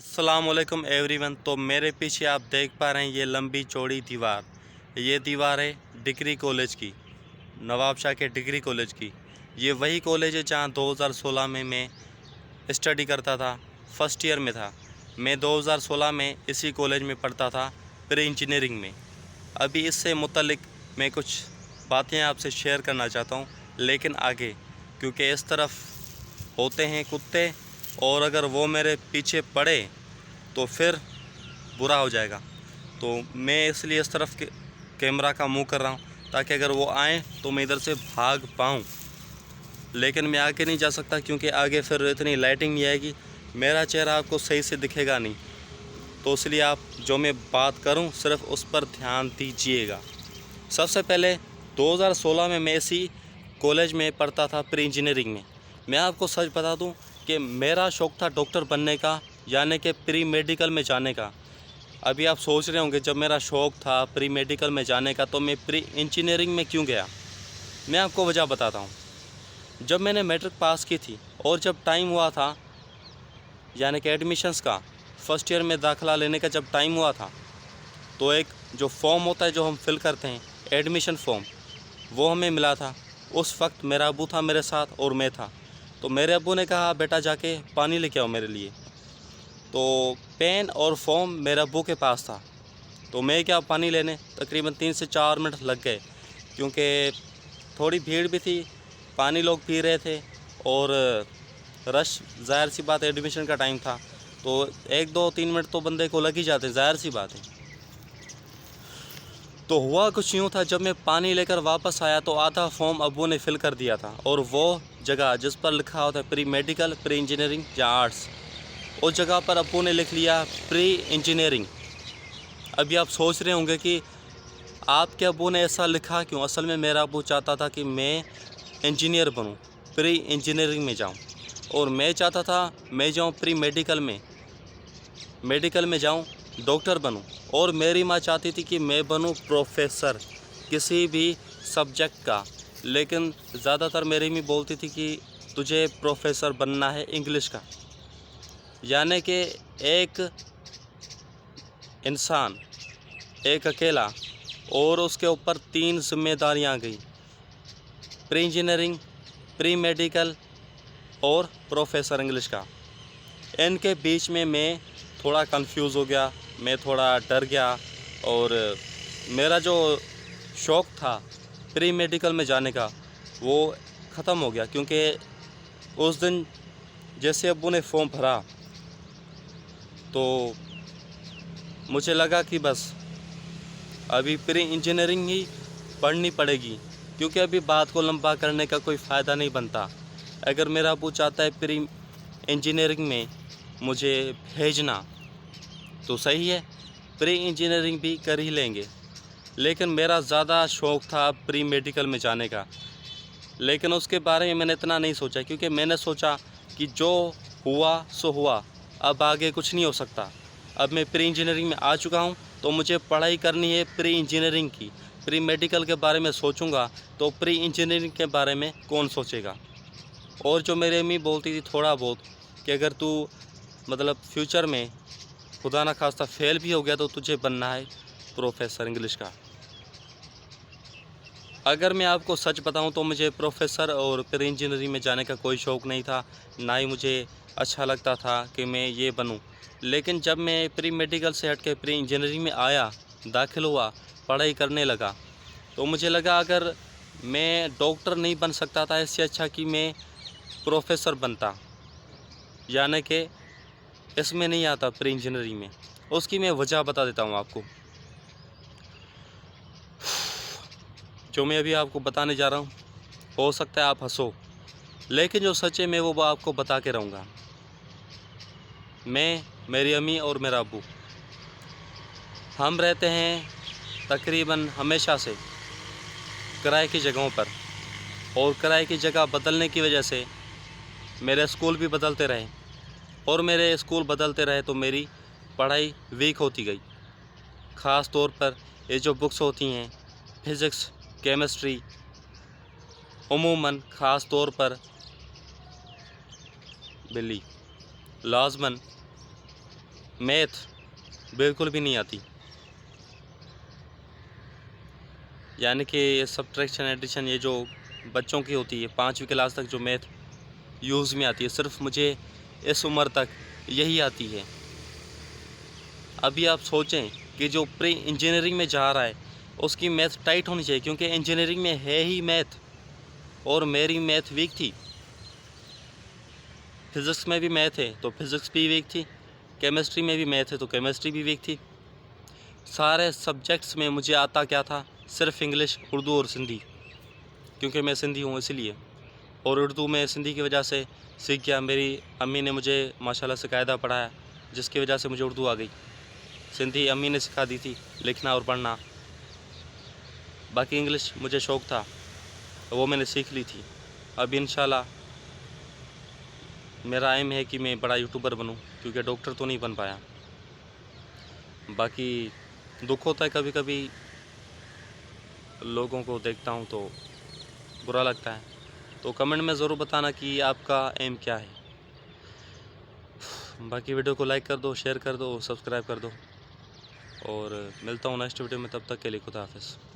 अस्सलामुअलैकुम एवरीवन। तो मेरे पीछे आप देख पा रहे हैं ये लंबी चौड़ी दीवार, ये दीवार है डिग्री कॉलेज की, नवाबशाह के डिग्री कॉलेज की। ये वही कॉलेज है जहाँ 2016 में मैं स्टडी करता था, फर्स्ट ईयर में था। मैं 2016 में इसी कॉलेज में पढ़ता था, प्री इंजीनियरिंग में। अभी इससे मुतल्लिक मैं कुछ बातें आपसे शेयर करना चाहता हूँ, लेकिन आगे, क्योंकि इस तरफ होते हैं कुत्ते और अगर वो मेरे पीछे पड़े तो फिर बुरा हो जाएगा। तो मैं इसलिए इस तरफ के कैमरा का मुंह कर रहा हूँ ताकि अगर वो आए तो मैं इधर से भाग पाऊँ। लेकिन मैं आगे नहीं जा सकता क्योंकि आगे फिर इतनी लाइटिंग नहीं आएगी, मेरा चेहरा आपको सही से दिखेगा नहीं। तो इसलिए आप जो मैं बात करूं सिर्फ उस पर ध्यान दीजिएगा। सबसे पहले 2016 में मैं इसी कॉलेज में पढ़ता था, प्री इंजीनियरिंग में। मैं आपको सच बता दूं कि मेरा शौक़ था डॉक्टर बनने का, यानी कि प्री मेडिकल में जाने का। अभी आप सोच रहे होंगे जब मेरा शौक़ था प्री मेडिकल में जाने का तो मैं प्री इंजीनियरिंग में क्यों गया। मैं आपको वजह बताता हूँ। जब मैंने मैट्रिक पास की थी और जब टाइम हुआ था, यानी कि एडमिशन्स का, फर्स्ट ईयर में दाखिला लेने का जब टाइम हुआ था, तो एक जो फॉर्म होता है जो हम फिल करते हैं, एडमिशन फॉर्म, वो हमें मिला था। उस वक्त मेरा अब्बू था मेरे साथ और मैं था। तो मेरे अब्बू ने कहा बेटा जाके पानी लेके आओ मेरे लिए। तो पेन और फॉर्म मेरे अब्बू के पास था। तो मैं क्या पानी लेने तकरीबन 3 से 4 मिनट लग गए, क्योंकि थोड़ी भीड़ भी थी, पानी लोग पी रहे थे और रश, ज़ाहिर सी बात एडमिशन का टाइम था, तो 1 2 3 मिनट तो बंदे को लग ही जाते, ज़ाहिर सी बात है। तो हुआ कुछ यूँ था, जब मैं पानी लेकर वापस आया तो आधा फॉर्म अब्बू ने फिल कर दिया था और वो जगह जिस पर लिखा होता है प्री मेडिकल, प्री इंजीनियरिंग या आर्ट्स, उस जगह पर अब्बू ने लिख लिया प्री इंजीनियरिंग। अभी आप सोच रहे होंगे कि आपके अब्बू ने ऐसा लिखा क्यों। असल में मेरा अब्बू चाहता था कि मैं इंजीनियर बनूं, प्री इंजीनियरिंग में जाऊं, और मैं चाहता था मैं जाऊं प्री मेडिकल में, मेडिकल में जाऊं, डॉक्टर बनूं। और मेरी माँ चाहती थी कि मैं बनूं प्रोफेसर किसी भी सब्जेक्ट का। लेकिन ज़्यादातर मेरी मम्मी बोलती थी कि तुझे प्रोफेसर बनना है इंग्लिश का। यानी कि एक इंसान, एक अकेला, और उसके ऊपर 3 जिम्मेदारियां आ गई, प्री इंजीनियरिंग, प्री मेडिकल और प्रोफेसर इंग्लिश का। इनके बीच में मैं थोड़ा कंफ्यूज हो गया, मैं थोड़ा डर गया और मेरा जो शौक़ था प्री मेडिकल में जाने का वो ख़त्म हो गया। क्योंकि उस दिन जैसे अब्बू ने फॉर्म भरा तो मुझे लगा कि बस अभी प्री इंजीनियरिंग ही पढ़नी पड़ेगी, क्योंकि अभी बात को लंबा करने का कोई फ़ायदा नहीं बनता। अगर मेरा अब्बू चाहता है प्री इंजीनियरिंग में मुझे भेजना तो सही है, प्री इंजीनियरिंग भी कर ही लेंगे। लेकिन मेरा ज़्यादा शौक़ था प्री मेडिकल में जाने का। लेकिन उसके बारे में मैंने इतना नहीं सोचा, क्योंकि मैंने सोचा कि जो हुआ सो हुआ, अब आगे कुछ नहीं हो सकता। अब मैं प्री इंजीनियरिंग में आ चुका हूँ तो मुझे पढ़ाई करनी है प्री इंजीनियरिंग की। प्री मेडिकल के बारे में सोचूंगा तो प्री इंजीनियरिंग के बारे में कौन सोचेगा। और जो मेरी अम्मी बोलती थी थोड़ा बहुत कि अगर तू मतलब फ्यूचर में खुदा ना खास्ता फेल भी हो गया तो तुझे बनना है प्रोफेसर इंग्लिश का। अगर मैं आपको सच बताऊं तो मुझे प्रोफेसर और प्री इंजीनियरिंग में जाने का कोई शौक़ नहीं था, ना ही मुझे अच्छा लगता था कि मैं ये बनूं। लेकिन जब मैं प्री मेडिकल से हट के प्री इंजीनियरिंग में आया, दाखिल हुआ, पढ़ाई करने लगा, तो मुझे लगा अगर मैं डॉक्टर नहीं बन सकता था, इससे अच्छा कि मैं प्रोफेसर बनता, यानी कि इसमें नहीं आता प्री इंजीनियरिंग में। उसकी मैं वजह बता देता हूँ आपको। जो मैं अभी आपको बताने जा रहा हूँ, हो सकता है आप हंसो, लेकिन जो सच है मैं वो आपको बता के रहूँगा। मैं, मेरी अम्मी और मेरा अब्बू, हम रहते हैं तकरीबन हमेशा से किराए की जगहों पर, और किराए की जगह बदलने की वजह से मेरे स्कूल भी बदलते रहे, और मेरे स्कूल बदलते रहे तो मेरी पढ़ाई वीक होती गई। ख़ास तौर पर ये जो बुक्स होती हैं, फिज़िक्स, केमिस्ट्री, उमूमन ख़ास तौर पर बिल्ली, लाजमन मैथ बिल्कुल भी नहीं आती, यानी कि सब्ट्रैक्शन एडिशन ये जो बच्चों की होती है 5वीं क्लास तक जो मैथ यूज़ में आती है, सिर्फ मुझे इस उम्र तक यही आती है। अभी आप सोचें कि जो प्री इंजीनियरिंग में जा रहा है उसकी मैथ टाइट होनी चाहिए, क्योंकि इंजीनियरिंग में है ही मैथ, और मेरी मैथ वीक थी। फिज़िक्स में भी मैथ है तो फिज़िक्स भी वीक थी, केमिस्ट्री में भी मैथ है तो केमिस्ट्री भी वीक थी। सारे सब्जेक्ट्स में मुझे आता क्या था, सिर्फ इंग्लिश, उर्दू और सिंधी, क्योंकि मैं सिंधी हूँ इसलिए। और उर्दू में सिंधी की वजह से सीख गया। मेरी अम्मी ने मुझे माशाल्लाह से कायदा पढ़ाया, जिसकी वजह से मुझे उर्दू आ गई। सिंधी अम्मी ने सिखा दी थी, लिखना और पढ़ना। बाकी इंग्लिश मुझे शौक़ था, वो मैंने सीख ली थी। अब इंशाल्लाह मेरा एम है कि मैं बड़ा यूट्यूबर बनूं, क्योंकि डॉक्टर तो नहीं बन पाया। बाकी दुख होता है कभी कभी, लोगों को देखता हूं तो बुरा लगता है। तो कमेंट में ज़रूर बताना कि आपका एम क्या है। बाकी वीडियो को लाइक कर दो, शेयर कर दो, सब्सक्राइब कर दो, और मिलता हूँ नेक्स्ट वीडियो में। तब तक के लिए खुदा हाफिज़।